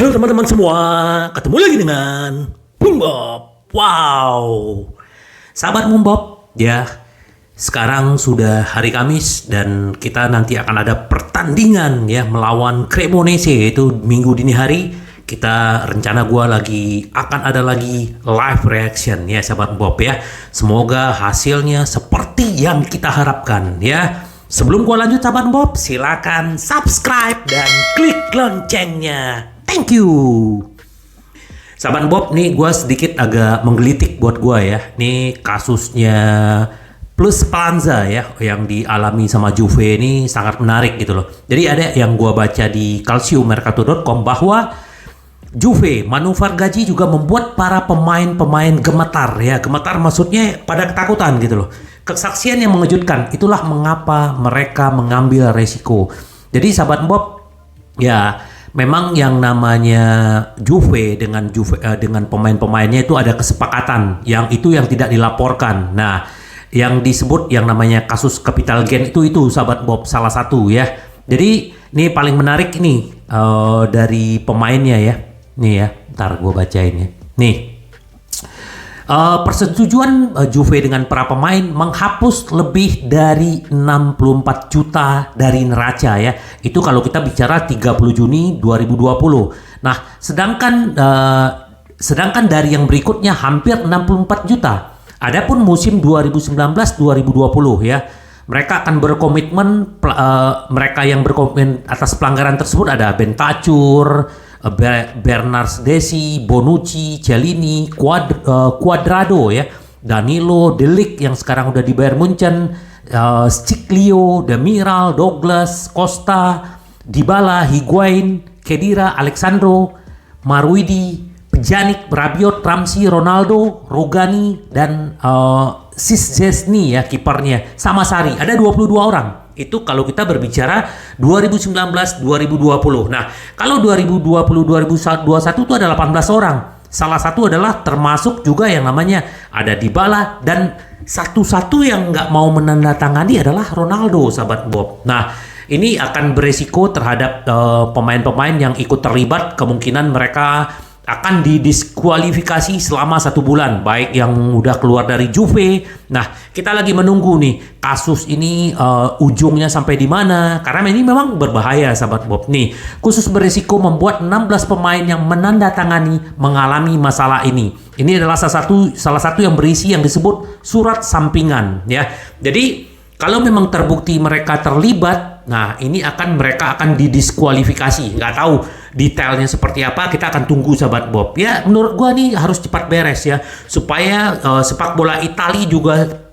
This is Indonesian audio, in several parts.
Halo teman-teman semua, ketemu lagi dengan Bung Bob. Wow, sahabat Bung Bob, ya sekarang sudah hari Kamis dan kita nanti akan ada pertandingan ya melawan Cremonese, itu minggu dini hari. Kita rencana akan ada lagi live reaction ya sahabat Bob ya. Semoga hasilnya seperti yang kita harapkan ya. Sebelum gua lanjut sahabat Bob, silakan subscribe dan klik loncengnya. Thank you. Sahabat Bob, nih gue sedikit agak menggelitik buat gue ya. Nih kasusnya Plus Speranza ya, yang dialami sama Juve ini sangat menarik gitu loh. Jadi ada yang gue baca di calciomercato.com bahwa Juve manuver gaji juga membuat para pemain-pemain gemetar ya. Gemetar maksudnya pada ketakutan gitu loh. Kesaksian yang mengejutkan, itulah mengapa mereka mengambil resiko. Jadi sahabat Bob, ya memang yang namanya Juve dengan pemain-pemainnya itu ada kesepakatan yang tidak dilaporkan. Nah, yang disebut yang namanya kasus capital gain itu sahabat Bob salah satu ya. Jadi ini paling menarik nih dari pemainnya ya. Nih ya, ntar gue bacain ya. Nih. Persetujuan Juve dengan para pemain menghapus lebih dari 64 juta dari neraca ya. Itu kalau kita bicara 30 Juni 2020. Nah, sedangkan dari yang berikutnya hampir 64 juta. Adapun musim 2019-2020 ya. Mereka akan berkomitmen, mereka yang berkomitmen atas pelanggaran tersebut ada Bentancur, Bernardeschi, Bonucci, Chiellini, Cuadrado ya, Danilo, De Ligt yang sekarang udah di Bayern Munchen, Sciglio, Demiral, Douglas, Costa, Dybala, Higuain, Khedira, Alexandro, Maruidi, Pjanic, Rabiot, Ramsey, Ronaldo, Rugani, dan Szczęsny ya kipernya, sama Sari. Ada 22 orang. Itu kalau kita berbicara 2019-2020. Nah, kalau 2020-2021 itu ada 18 orang. Salah satu adalah termasuk juga yang namanya ada Dybala, dan satu-satu yang nggak mau menandatangani adalah Ronaldo, sahabat Bob. Nah, ini akan beresiko terhadap pemain-pemain yang ikut terlibat. Kemungkinan mereka akan didiskualifikasi selama 1 bulan, baik yang udah keluar dari Juve. Nah, kita lagi menunggu nih kasus ini ujungnya sampai di mana, karena ini memang berbahaya sahabat Bob. Nih, khusus berisiko membuat 16 pemain yang menandatangani mengalami masalah ini. Ini adalah salah satu yang berisi yang disebut surat sampingan ya. Jadi kalau memang terbukti mereka terlibat, nah ini mereka akan didiskualifikasi. Nggak tahu detailnya seperti apa, kita akan tunggu sahabat Bob. Ya menurut gua nih harus cepat beres ya, supaya sepak bola Italia juga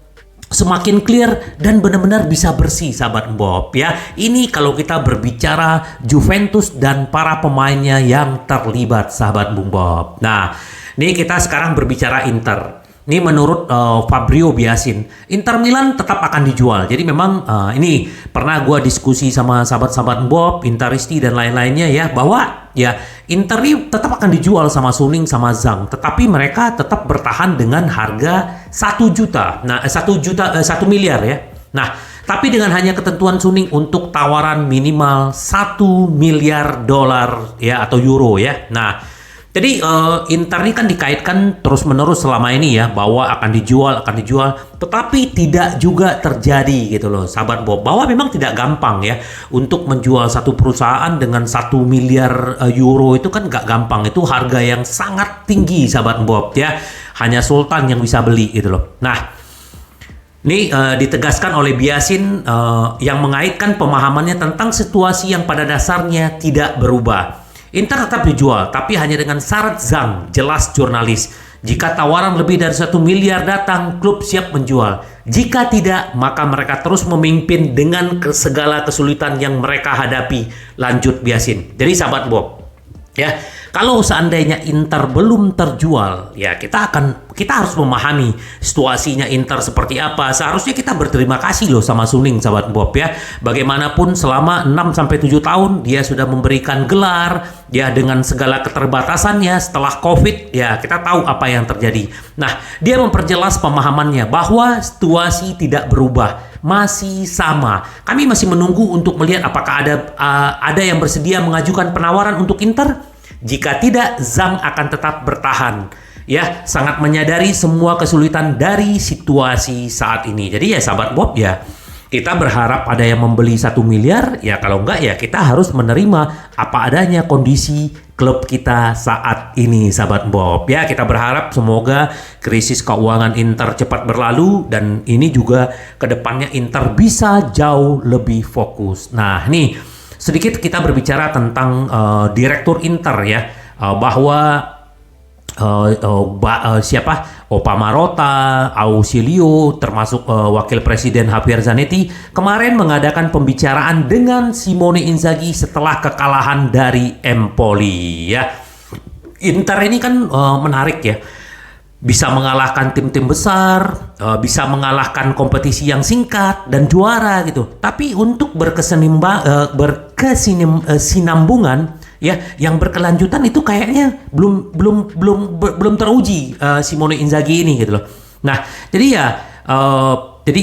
semakin clear dan benar-benar bisa bersih sahabat Bob ya. Ini kalau kita berbicara Juventus dan para pemainnya yang terlibat sahabat Bung Bob. Nah, ini kita sekarang berbicara Inter. Ini menurut Fabio Biasin, Inter Milan tetap akan dijual. Jadi memang ini pernah gue diskusi sama sahabat-sahabat Bob, Interisti dan lain-lainnya ya, bahwa ya Inter ini tetap akan dijual sama Suning sama Zhang, tetapi mereka tetap bertahan dengan harga 1 juta. Nah, 1 miliar ya. Nah, tapi dengan hanya ketentuan Suning untuk tawaran minimal 1 miliar dolar ya atau euro ya. Nah, jadi Inter ini kan dikaitkan terus-menerus selama ini ya bahwa akan dijual, tetapi tidak juga terjadi gitu loh sahabat Bob, bahwa memang tidak gampang ya untuk menjual satu perusahaan dengan 1 miliar euro. Itu kan nggak gampang, itu harga yang sangat tinggi sahabat Bob ya, hanya Sultan yang bisa beli gitu loh. Nah, ini ditegaskan oleh Biasin yang mengaitkan pemahamannya tentang situasi yang pada dasarnya tidak berubah. Inter tetap dijual, tapi hanya dengan syarat Zhang, jelas jurnalis. Jika tawaran lebih dari 1 miliar datang, klub siap menjual. Jika tidak, maka mereka terus memimpin dengan segala kesulitan yang mereka hadapi. Lanjut Biasin. Jadi sahabat Bob, ya kalau seandainya Inter belum terjual, ya kita harus memahami situasinya Inter seperti apa. Seharusnya kita berterima kasih loh sama Suning sahabat Bob ya. Bagaimanapun selama 6-7 tahun dia sudah memberikan gelar ya, dengan segala keterbatasannya setelah Covid ya, kita tahu apa yang terjadi. Nah, dia memperjelas pemahamannya bahwa situasi tidak berubah, masih sama. Kami masih menunggu untuk melihat apakah ada yang bersedia mengajukan penawaran untuk Inter. Jika tidak, Zhang akan tetap bertahan. Ya, sangat menyadari semua kesulitan dari situasi saat ini. Jadi ya sahabat Bob ya, kita berharap ada yang membeli 1 miliar, ya kalau enggak ya kita harus menerima apa adanya kondisi klub kita saat ini sahabat Bob. Ya, kita berharap semoga krisis keuangan Inter cepat berlalu dan ini juga kedepannya Inter bisa jauh lebih fokus. Nah, nih sedikit kita berbicara tentang direktur Inter ya, bahwa siapa Opa Marotta, Ausilio, termasuk wakil presiden Javier Zanetti kemarin mengadakan pembicaraan dengan Simone Inzaghi setelah kekalahan dari Empoli ya. Inter ini kan menarik ya, bisa mengalahkan tim-tim besar, bisa mengalahkan kompetisi yang singkat dan juara gitu. Tapi untuk berkesinambungan ya, yang berkelanjutan itu kayaknya belum teruji Simone Inzaghi ini gitu loh. Nah, jadi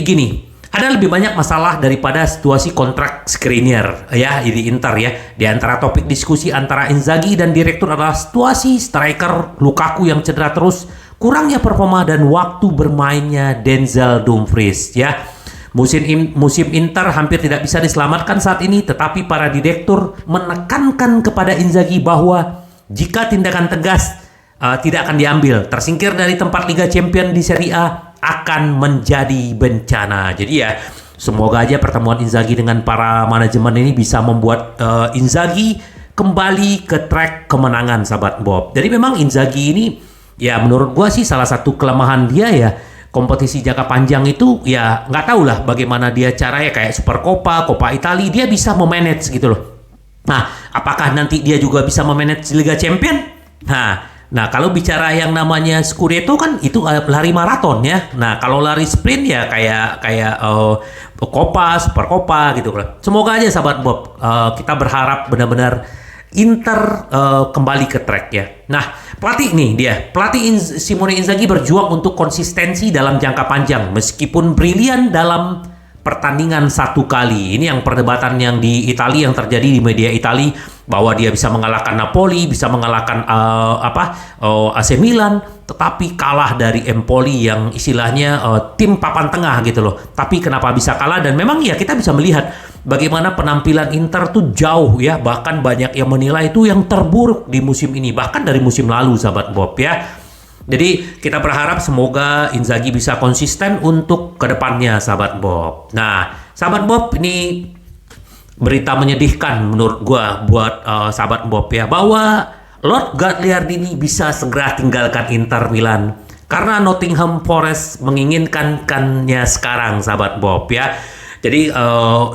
gini, ada lebih banyak masalah daripada situasi kontrak Skriniar ya di Inter ya. Di antara topik diskusi antara Inzaghi dan direktur adalah situasi striker Lukaku yang cedera terus, kurangnya performa dan waktu bermainnya Denzel Dumfries ya. Musim Inter hampir tidak bisa diselamatkan saat ini, tetapi para direktur menekankan kepada Inzaghi bahwa jika tindakan tegas tidak akan diambil, tersingkir dari tempat Liga Champions di Serie A akan menjadi bencana. Jadi ya, semoga aja pertemuan Inzaghi dengan para manajemen ini bisa membuat Inzaghi kembali ke track kemenangan sahabat Bob. Jadi memang Inzaghi ini ya menurut gua sih salah satu kelemahan dia ya, kompetisi jangka panjang itu ya nggak tahu lah bagaimana dia caranya, kayak Supercoppa, Coppa Italia dia bisa memanage gitu loh. Nah, apakah nanti dia juga bisa memanage Liga Champion? Nah kalau bicara yang namanya Scudetto kan itu lari maraton ya. Nah kalau lari sprint ya kayak Coppa, Supercoppa gitu loh. Semoga aja sahabat Bob, kita berharap benar-benar Inter kembali ke track ya. Nah, pelatih Simone Inzaghi berjuang untuk konsistensi dalam jangka panjang meskipun brilian dalam pertandingan satu kali. Ini yang perdebatan yang di Italia yang terjadi di media Italia, bahwa dia bisa mengalahkan Napoli, bisa mengalahkan AC Milan, tetapi kalah dari Empoli yang istilahnya tim papan tengah gitu loh. Tapi kenapa bisa kalah? Dan memang ya kita bisa melihat bagaimana penampilan Inter tuh jauh ya, bahkan banyak yang menilai itu yang terburuk di musim ini, bahkan dari musim lalu sahabat Bob ya. Jadi kita berharap semoga Inzaghi bisa konsisten untuk kedepannya sahabat Bob. Nah sahabat Bob, ini berita menyedihkan menurut gua buat sahabat Bob ya, bahwa Lord Gagliardini bisa segera tinggalkan Inter Milan karena Nottingham Forest menginginkannya sekarang sahabat Bob ya. Jadi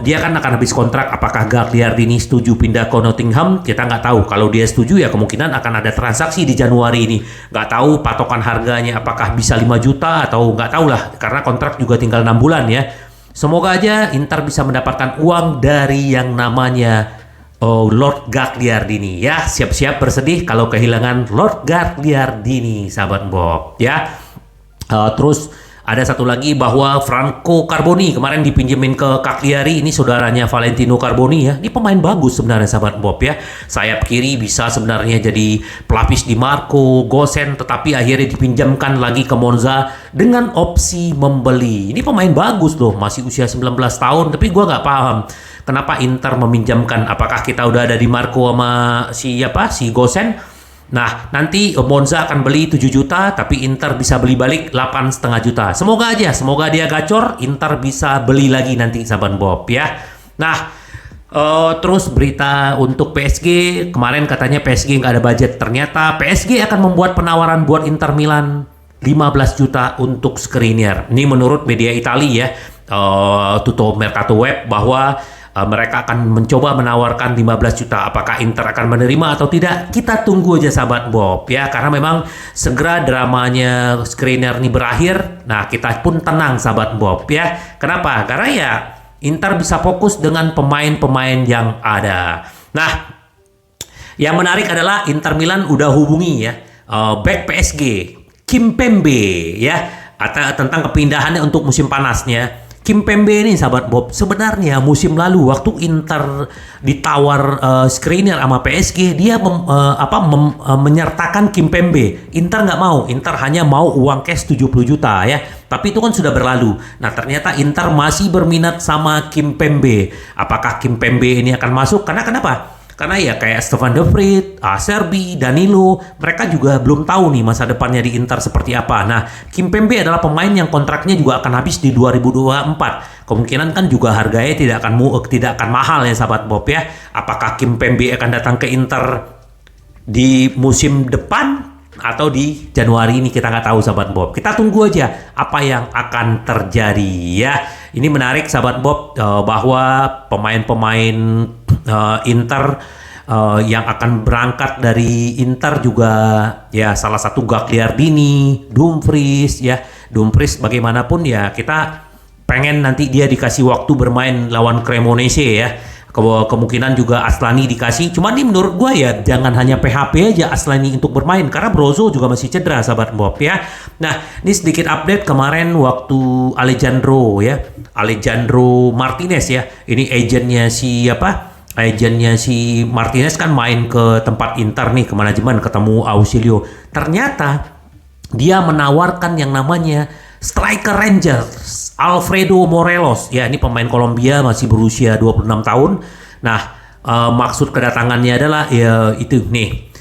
dia kan akan habis kontrak. Apakah Gagliardini setuju pindah ke Nottingham? Kita nggak tahu. Kalau dia setuju ya kemungkinan akan ada transaksi di Januari ini. Nggak tahu patokan harganya apakah bisa 5 juta atau nggak tahu lah. Karena kontrak juga tinggal 6 bulan ya. Semoga aja Inter bisa mendapatkan uang dari yang namanya Lord Gagliardini ya. Siap-siap bersedih kalau kehilangan Lord Gagliardini sahabat Bob ya. Terus ada satu lagi, bahwa Franco Carboni kemarin dipinjemin ke Cagliari. Ini saudaranya Valentino Carboni ya. Ini pemain bagus sebenarnya sahabat Bob ya. Sayap kiri bisa sebenarnya jadi pelapis di Marco Gosen, tetapi akhirnya dipinjamkan lagi ke Monza dengan opsi membeli. Ini pemain bagus loh, masih usia 19 tahun. Tapi gua nggak paham kenapa Inter meminjamkan. Apakah kita udah ada di Marco sama si Gosen? Nah, nanti Monza akan beli 7 juta, tapi Inter bisa beli balik 8,5 juta. Semoga dia gacor, Inter bisa beli lagi nanti sahabat Bob ya. Nah, terus berita untuk PSG, kemarin katanya PSG nggak ada budget. Ternyata PSG akan membuat penawaran buat Inter Milan 15 juta untuk Skriniar. Ini menurut media Italia ya, Tutto Mercato Web, bahwa mereka akan mencoba menawarkan 15 juta. Apakah Inter akan menerima atau tidak? Kita tunggu aja sahabat Bob ya, karena memang segera dramanya Skriniar ini berakhir. Nah, kita pun tenang sahabat Bob ya. Kenapa? Karena ya Inter bisa fokus dengan pemain-pemain yang ada. Nah, yang menarik adalah Inter Milan udah hubungi ya back PSG Kimpembe ya, atau tentang kepindahannya untuk musim panasnya. Kimpembe ini sahabat Bob, sebenarnya musim lalu waktu Inter ditawar Skriniar sama PSG, dia menyertakan Kimpembe. Inter nggak mau, Inter hanya mau uang cash 70 juta ya. Tapi itu kan sudah berlalu. Nah ternyata Inter masih berminat sama Kimpembe. Apakah Kimpembe ini akan masuk? Karena kenapa? Karena ya kayak Stefan de Vrij, Acerbi, Danilo, mereka juga belum tahu nih masa depannya di Inter seperti apa. Nah, Kimpembe adalah pemain yang kontraknya juga akan habis di 2024. Kemungkinan kan juga harganya tidak akan mahal ya sahabat Bob ya. Apakah Kimpembe akan datang ke Inter di musim depan atau di Januari ini, kita nggak tahu sahabat Bob. Kita tunggu aja apa yang akan terjadi ya. Ini menarik sahabat Bob, bahwa pemain-pemain Inter yang akan berangkat dari Inter juga ya salah satu Gagliardini, Dumfries ya. Dumfries bagaimanapun ya kita pengen nanti dia dikasih waktu bermain lawan Cremonese ya. Kemungkinan juga Aslani dikasih. Cuman nih menurut gue ya jangan hanya PHP aja Aslani untuk bermain, karena Brozo juga masih cedera sahabat Bob ya. Nah ini sedikit update kemarin waktu Alejandro Martinez ya. Ini agennya si Martinez kan main ke tempat Inter nih, ke manajemen, ketemu Ausilio. Ternyata dia menawarkan yang namanya striker Rangers Alfredo Morelos ya, ini pemain Kolombia masih berusia 26 tahun. Nah, maksud kedatangannya adalah ya itu nih.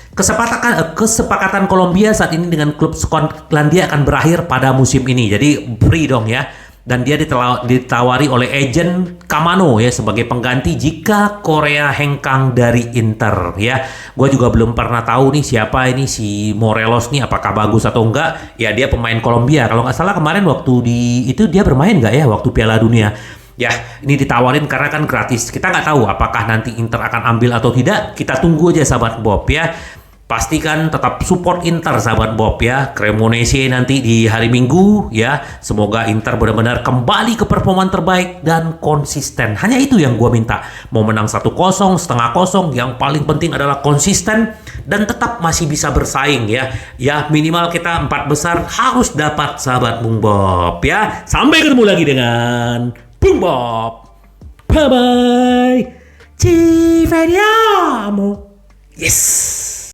Kesepakatan Kolombia saat ini dengan klub Skotlandia akan berakhir pada musim ini. Jadi free dong ya. Dan dia ditawari oleh agen Kamano ya sebagai pengganti jika Korea hengkang dari Inter ya. Gue juga belum pernah tahu nih siapa ini si Morelos nih, apakah bagus atau enggak. Ya dia pemain Kolombia. Kalau nggak salah kemarin waktu itu dia bermain nggak ya waktu Piala Dunia. Ya ini ditawarin karena kan gratis. Kita nggak tahu apakah nanti Inter akan ambil atau tidak. Kita tunggu aja sahabat Bob ya. Pastikan tetap support Inter sahabat Bob ya. Cremonese nanti di hari Minggu ya. Semoga Inter benar-benar kembali ke performa terbaik dan konsisten. Hanya itu yang gue minta. Mau menang 1-0, setengah kosong, yang paling penting adalah konsisten dan tetap masih bisa bersaing ya. Ya minimal kita 4 besar harus dapat sahabat Bung Bob ya. Sampai ketemu lagi dengan Bung Bob. Bye bye. Ci vediamo. Yes.